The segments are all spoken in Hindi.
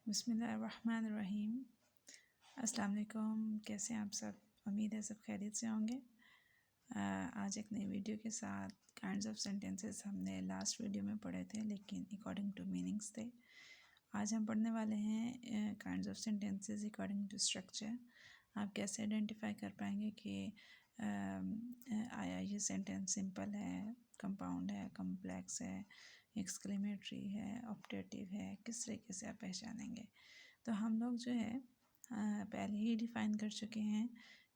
बिस्मिल्लाहिर्रहमानिर्रहीम। अस्सलाम वालेकुम। कैसे हैं आप सब? उम्मीद है सब खैरियत से होंगे। आज एक नई वीडियो के साथ काइंड्स ऑफ सेंटेंसेस हमने लास्ट वीडियो में पढ़े थे, लेकिन अकॉर्डिंग टू मीनिंग्स थे। आज हम पढ़ने वाले हैं kinds of sentences according to structure. आप कैसे आइडेंटिफाई कर पाएंगे कि आया ये सेंटेंस सिंपल है, कंपाउंड है, कॉम्प्लेक्स है, एक्सक्लेमेटरी है, ऑप्टेटिव है, किस तरीके से आप पहचानेंगे? तो हम लोग जो है पहले ही डिफ़ाइन कर चुके हैं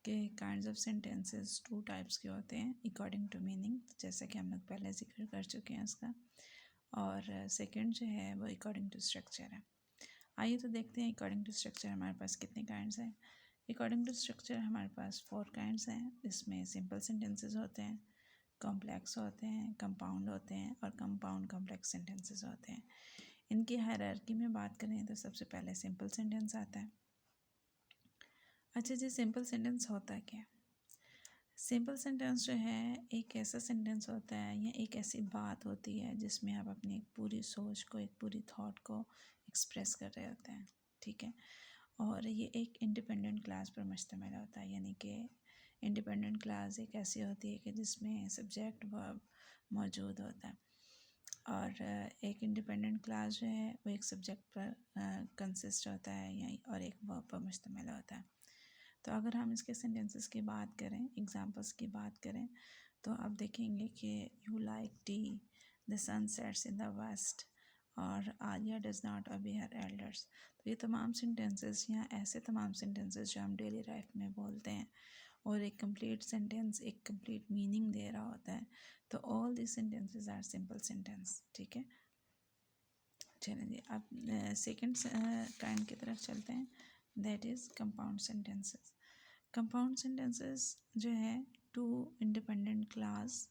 कि kinds of sentences two types के होते हैं अकॉर्डिंग टू मीनिंग, जैसा कि हम लोग पहले जिक्र कर चुके हैं उसका। और सेकंड जो है वो अकॉर्डिंग टू स्ट्रक्चर है। आइए तो देखते हैं अकॉर्डिंग टू स्ट्रक्चर हमारे पास कितने काइंड्स हैं। अकॉर्डिंग टू स्ट्रक्चर हमारे पास 4 काइंड्स हैं। इसमें सिंपल सेंटेंसेस होते हैं, कॉम्प्लेक्स होते हैं, कंपाउंड होते हैं और कंपाउंड कॉम्प्लेक्स सेंटेंसेस होते हैं। इनकी हायरार्की में बात करें तो सबसे पहले सिंपल सेंटेंस आता है। अच्छा जी, सिंपल सेंटेंस होता क्या? सिंपल सेंटेंस जो है एक ऐसा सेंटेंस होता है या एक ऐसी बात होती है जिसमें आप अपनी एक पूरी सोच को, एक पूरी थॉट को एक्सप्रेस कर रहे होते हैं, ठीक है। और ये एक इंडिपेंडेंट क्लास पर मुश्तमिल होता है, यानी कि इंडिपेंडेंट क्लास एक ऐसी होती है कि जिसमें सब्जेक्ट वर्ब मौजूद होता है। और एक इंडिपेंडेंट क्लास जो है वो एक सब्जेक्ट पर कंसिस्ट होता है या और एक वर्ब पर मुश्तमिल होता है। तो अगर हम इसके सेंटेंसेस की बात करें, एग्जांपल्स की बात करें, तो आप देखेंगे कि you like tea, the sun sets in the west, और Alia does not obey her elders. तो ये तमाम सेंटेंसेस या ऐसे तमाम सेंटेंसेस जो हम डेली लाइफ में बोलते हैं और एक कंप्लीट सेंटेंस एक कंप्लीट मीनिंग दे रहा होता है, तो all this sentences are simple sentence, ठीक है। चलिए जी, अब सेकंड काइंड की तरफ चलते हैं, that is compound sentences. Compound sentences जो है टू इंडिपेंडेंट क्लास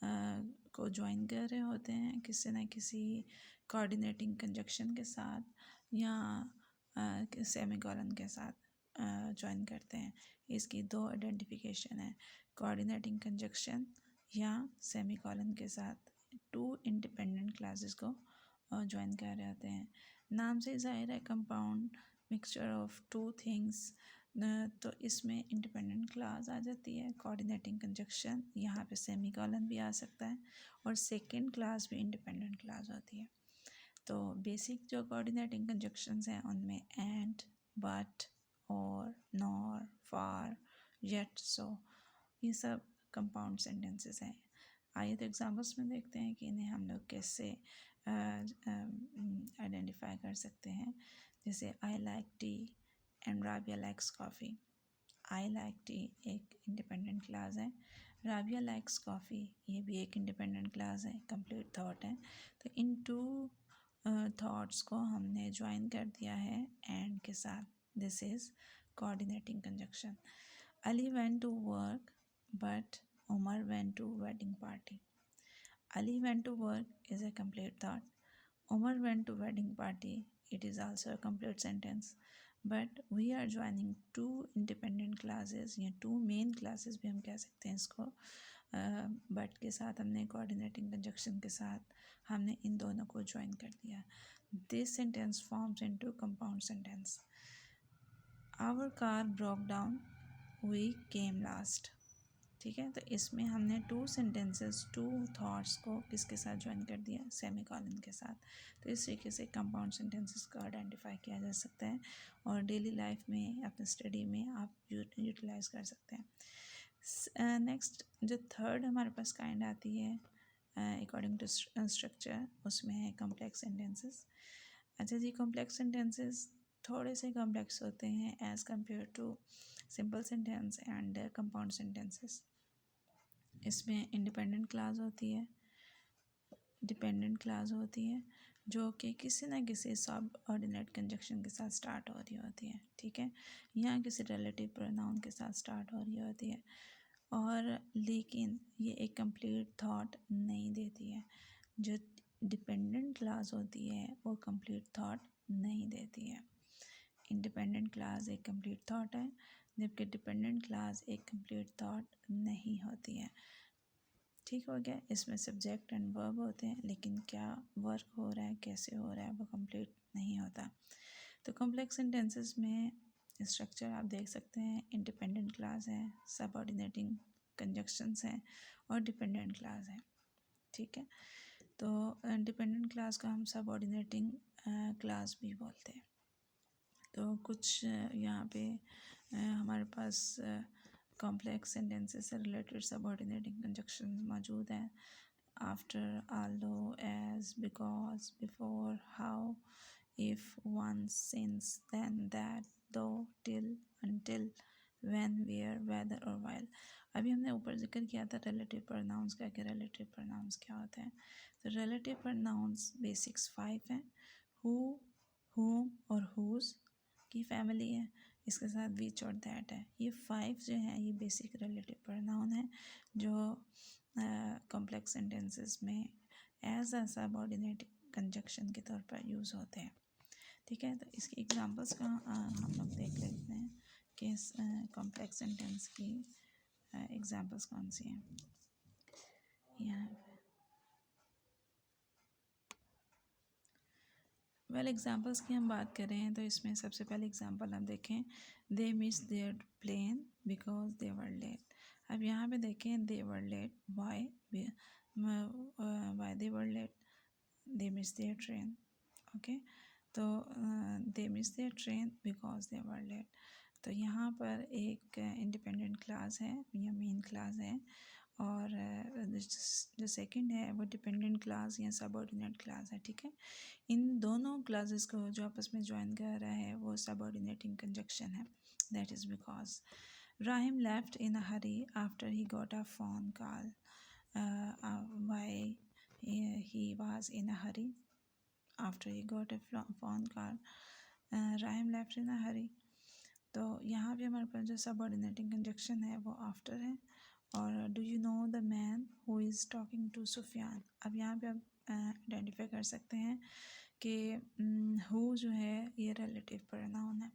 को ज्वाइन कर रहे होते हैं किसी न किसी कोऑर्डिनेटिंग कंजक्शन के साथ या सेमीकोलन के साथ ज्वाइन करते हैं। इसकी दो आइडेंटिफिकेशन है, कोऑर्डिनेटिंग कंजक्शन या सेमीकोलन के साथ टू इंडिपेंडेंट क्लासेस को ज्वाइन कर रहे होते हैं। नाम से ज़ाहिर है compound mixture of two things, तो इसमें इंडिपेंडेंट क्लास आ जाती है, कोऑर्डिनेटिंग कंजक्शन, यहाँ पे सेमीकोलन भी आ सकता है, और सेकंड क्लास भी इंडिपेंडेंट क्लास होती है। तो बेसिक जो कोऑर्डिनेटिंग कंजक्शंस हैं उनमें एंड, बट, और, नॉर, फॉर, येट, सो, ये सब कंपाउंड सेंटेंसेस हैं। आइए तो एग्जाम्पल्स में देखते हैं कि इन्हें हम लोग कैसे आइडेंटिफाई कर सकते हैं। जैसे I like T and Rabia likes coffee. I like T एक इंडिपेंडेंट क्लास है, राबिया लाइक्स कॉफ़ी ये भी एक इंडिपेंडेंट क्लास है, कंप्लीट थॉट है। तो इन टू थॉट्स को हमने ज्वाइन कर दिया है एंड के साथ, this is coordinating conjunction. Ali went to work but Umar went to wedding party. Ali went to work is a complete thought. Umar went to wedding party, it is also a complete sentence. But we are joining two independent classes या two main classes भी हम कह सकते हैं इसको, but के साथ हमने coordinating conjunction के साथ हमने इन दोनों को join कर दिया। This sentence forms into compound sentence. Our car broke down, we came last. ठीक है, तो इसमें हमने टू सेंटेंसेस टू थॉट्स को किसके साथ ज्वाइन कर दिया, सेमीकोलन के साथ। तो इस तरीके से कंपाउंड सेंटेंसेस को आइडेंटिफाई किया जा सकता है और डेली लाइफ में अपने स्टडी में आप यूटिलाइज कर सकते हैं। नेक्स्ट जो थर्ड हमारे पास काइंड आती है अकॉर्डिंग टू स्ट्रक्चर, उसमें है कॉम्प्लेक्स सेंटेंसेस। अच्छा जी, कॉम्प्लेक्स सेंटेंसेस थोड़े से कॉम्प्लेक्स होते हैं as compare to simple sentence and compound sentences. इसमें इंडिपेंडेंट क्लास होती है, डिपेंडेंट क्लास होती है, जो कि किसी न किसी सब ऑर्डिनेट कंजक्शन के साथ स्टार्ट हो रही होती है, ठीक है, या किसी रिलेटिव प्रोनाउन के साथ स्टार्ट हो रही होती है। और लेकिन ये एक कंप्लीट थॉट नहीं देती है। जो डिपेंडेंट क्लास होती है वो कंप्लीट थॉट नहीं देती है। इंडिपेंडेंट क्लास एक कंप्लीट थॉट है, जबकि डिपेंडेंट क्लास एक कंप्लीट थॉट नहीं होती है। ठीक हो गया, इसमें सब्जेक्ट एंड वर्ब होते हैं, लेकिन क्या वर्क हो रहा है, कैसे हो रहा है, वो कंप्लीट नहीं होता। तो कॉम्प्लेक्स सेंटेंसेस में स्ट्रक्चर आप देख सकते हैं, इंडिपेंडेंट क्लास है, सबऑर्डिनेटिंग कंजक्शंस हैं और डिपेंडेंट क्लास है। ठीक है, तो डिपेंडेंट क्लास को हम सबऑर्डिनेटिंग क्लास भी बोलते हैं। तो कुछ यहाँ पे हमारे पास कॉम्प्लेक्स सेंटेंसेस से रिलेटेड सबऑर्डिनेटिंग कंजक्शंस मौजूद हैं। After, although, as, because, before, how, if, once, since, then, that, though, till, until, when, where, whether और while। अभी हमने ऊपर जिक्र किया था रिलेटिव प्रोनाउंस का, कि रिलेटिव प्रोनाउंस क्या होते हैं। तो रिलेटिव प्रोनाउंस बेसिक्स 5 हैं। हु, whom और whose की फैमिली है, इसके साथ विच और दैट है। ये 5 जो हैं ये बेसिक रिलेटिव प्रोनाउन है जो कॉम्प्लेक्स सेंटेंसेस में एज अ सबऑर्डिनेट कंजक्शन के तौर पर यूज़ होते हैं। ठीक है, तो इसकी एग्जांपल्स का हम लोग देख लेते हैं कि इस कॉम्प्लेक्स सेंटेंस की एग्जांपल्स कौन सी हैं। यहाँ एग्जांपल्स की हम बात करें तो इसमें सबसे पहले एग्जांपल हम देखें, they miss their plane because they were late. अब यहाँ पे देखें they were late, why they were late, they miss their train. Okay, तो they miss their train because they were late. तो यहाँ पर एक इंडिपेंडेंट क्लास है या मेन क्लास है, और जो सेकंड है वो डिपेंडेंट क्लास या सबऑर्डिनेट क्लास है। ठीक है, इन दोनों क्लासेस को जो आपस में ज्वाइन कर रहा है वो सबऑर्डिनेटिंग कंजक्शन है। That is because Rahim left in a hurry after he got a phone call. Why he was in a hurry after he got a phone call. Rahim left in a hurry. तो यहाँ पे हमारे पास जो सबऑर्डिनेटिंग कंजक्शन है वो आफ्टर है। और do you know the man who is talking to Sufiyan. अब यहाँ पे आप आइडेंटिफाई कर सकते हैं कि हु जो है ये रिलेटिव प्रोनाउन है।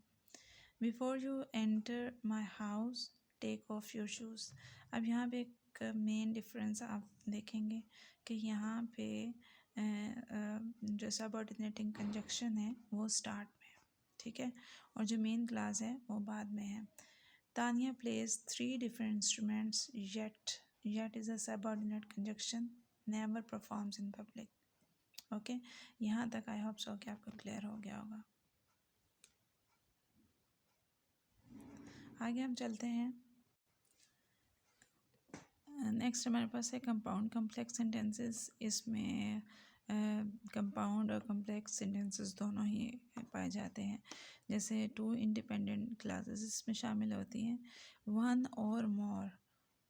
Before you enter my house take off your shoes. अब यहाँ पे एक मेन डिफरेंस आप देखेंगे कि यहाँ पे जो सबऑर्डिनेटिंग कंजक्शन है वो स्टार्ट में है। ठीक है, और जो मेन क्लास है वो बाद में है। Tania plays 3 different instruments yet is a subordinate conjunction, never performs in public। Okay, यहाँ तक आई होप सो कि आपको क्लियर हो गया होगा। आगे हम चलते हैं। नेक्स्ट हमारे पास है कंपाउंड कॉम्प्लेक्स सेंटेंसेस। इसमें कंपाउंड और कॉम्प्लेक्स सेंटेंसेस दोनों ही पाए जाते हैं। जैसे 2 इंडिपेंडेंट क्लासेस इसमें शामिल होती हैं। 1 और मोर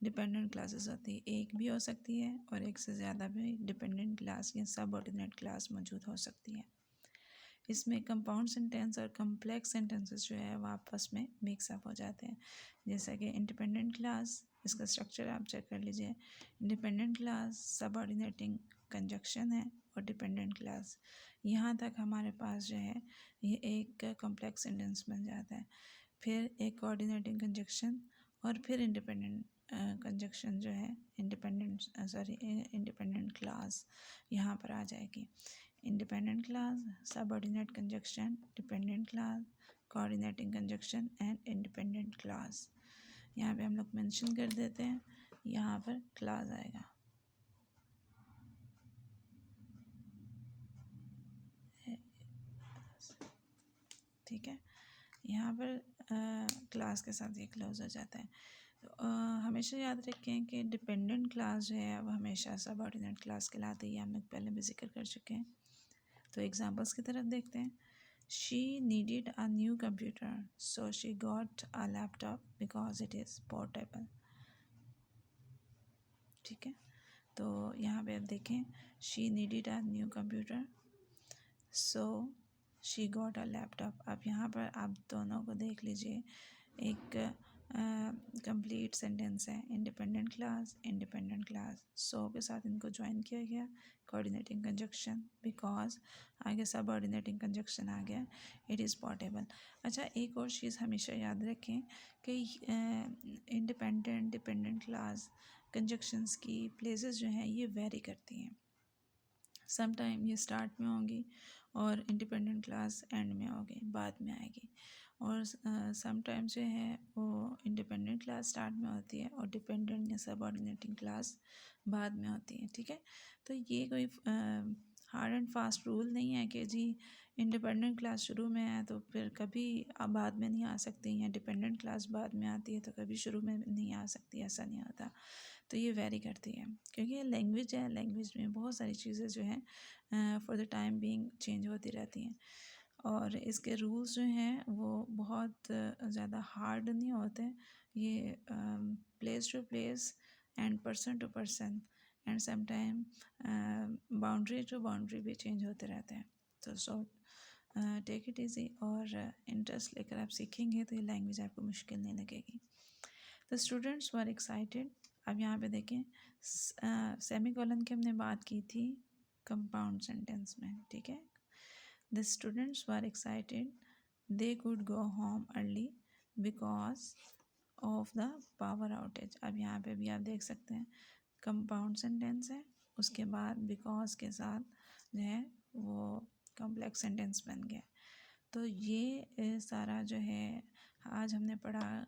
डिपेंडेंट क्लासेस होती है, एक भी हो सकती है और एक से ज़्यादा भी डिपेंडेंट क्लास या सबऑर्डिनेट क्लास मौजूद हो सकती है। इसमें कंपाउंड सेंटेंस और कॉम्प्लेक्स सेंटेंसेस जो है वो आपस में मिक्सअप हो जाते हैं। जैसा कि इंडिपेंडेंट क्लास, इसका स्ट्रक्चर आप चेक कर लीजिए। इंडिपेंडेंट क्लास सबऑर्डिनेटिंग कंजक्शन है और डिपेंडेंट क्लास, यहाँ तक हमारे पास जो है ये एक कॉम्प्लेक्स सेंटेंस बन जाता है। फिर एक कोऑर्डिनेटिंग कंजक्शन और फिर इंडिपेंडेंट कंजक्शन जो है इंडिपेंडेंट क्लास यहाँ पर आ जाएगी। Independent class, subordinate conjunction, dependent class, coordinating conjunction and independent class. यहाँ पे हम लोग मेंशन कर देते हैं, यहाँ पर क्लास आएगा। ठीक है, यहाँ पर क्लास के साथ ये क्लोज हो जाता है। तो हमेशा याद रखें कि डिपेंडेंट क्लास जो है वो हमेशा सबऑर्डिनेट क्लास कहलाती है, ये हम लोग पहले भी जिक्र कर चुके हैं। तो एग्जांपल्स की तरफ देखते हैं। She needed a new computer so she got a laptop because it is portable. ठीक है, तो यहाँ पे आप देखें she needed a new computer so she got a laptop. अब यहाँ पर आप दोनों को देख लीजिए, एक कंप्लीट सेंटेंस है, इंडिपेंडेंट क्लास सो के साथ इनको ज्वाइन किया गया, कोऑर्डिनेटिंग कंजक्शन बिकॉज, आगे सब ऑर्डिनेटिंग कंजक्शन आ गया, इट इज़ पोर्टेबल। अच्छा, एक और चीज़ हमेशा याद रखें कि इंडिपेंडेंट डिपेंडेंट क्लास कंजक्शंस की प्लेसेस जो हैं ये वेरी करती हैं। सम टाइम ये स्टार्ट में होंगी और इंडिपेंडेंट क्लास एंड में होगी, बाद में आएगी। और समटाइम्स जो है वो इंडिपेंडेंट क्लास स्टार्ट में होती है और डिपेंडेंट या सबऑर्डिनेटिंग क्लास बाद में होती है। ठीक है, तो ये कोई हार्ड एंड फास्ट रूल नहीं है कि जी इंडिपेंडेंट क्लास शुरू में है तो फिर कभी अब बाद में नहीं आ सकती, या डिपेंडेंट क्लास बाद में आती है तो कभी शुरू में नहीं आ सकती, ऐसा नहीं होता। तो ये वेरी करती है, क्योंकि ये लैंग्वेज है, लैंग्वेज में बहुत सारी चीज़ें जो हैं for the time being change होती रहती हैं। और इसके रूल्स जो हैं वो बहुत ज़्यादा हार्ड नहीं होते, ये place to place and person to person and sometime boundary to boundary भी चेंज होते रहते हैं। तो सो टेक इट इजी और इंटरेस्ट लेकर आप सीखेंगे तो ये लैंग्वेज आपको मुश्किल नहीं लगेगी। The students were excited. अब यहाँ पे देखें सेमी कॉलन की हमने बात की थी कंपाउंड सेंटेंस में। ठीक है, the students were excited they could go home early because of the power outage. अब यहाँ पे भी आप देख सकते हैं कंपाउंड सेंटेंस है, उसके बाद बिकॉज के साथ जो है वो कॉम्प्लेक्स सेंटेंस बन गया। तो ये सारा जो है आज हमने पढ़ा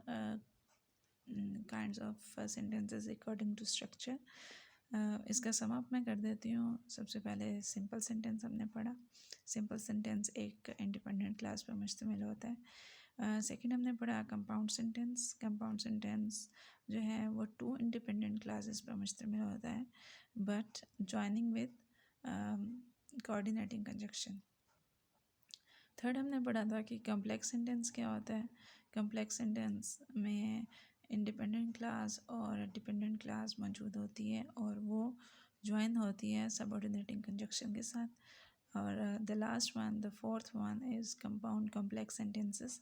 kinds of sentences according to structure. इसका सम अप मैं कर देती हूँ। सबसे पहले सिंपल सेंटेंस हमने पढ़ा। सिंपल सेंटेंस एक इंडिपेंडेंट क्लास पर मुश्तमिल होता है। सेकंड हमने पढ़ा कंपाउंड सेंटेंस। कंपाउंड सेंटेंस जो है वो टू इंडिपेंडेंट क्लासेस पर मुश्तमिल होता है but joining with coordinating conjunction. Third हमने पढ़ा था कि कॉम्प्लेक्स सेंटेंस क्या होता है। कॉम्प्लेक्स सेंटेंस में इंडिपेंडेंट क्लास और डिपेंडेंट क्लास मौजूद होती है और वो ज्वाइन होती है सबऑर्डिनेटिंग कंजक्शन के साथ। और the last one, the fourth one is compound complex sentences.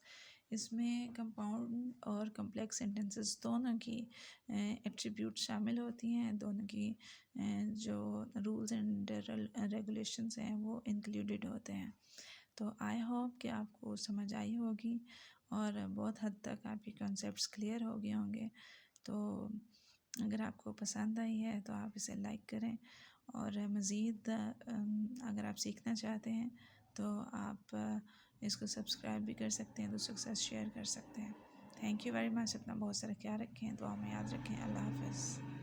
इसमें कंपाउंड और कॉम्प्लेक्स सेंटेंसेस दोनों की एट्रीब्यूट शामिल होती हैं, दोनों की जो रूल्स एंड रेगुलेशंस हैं वो इंक्लूडेड होते हैं। तो आई होप कि आपको समझ आई होगी और बहुत हद तक आपके कॉन्सेप्ट्स क्लियर हो गए होंगे। तो अगर आपको पसंद आई है तो आप इसे लाइक करें और मज़ीद अगर आप सीखना चाहते हैं तो आप इसको सब्सक्राइब भी कर सकते हैं, दूसरों के साथ शेयर कर सकते हैं। Thank you very much. अपना बहुत सारा ख्याल रखें, दुआ में याद रखें। अल्लाह हाफ़िज़।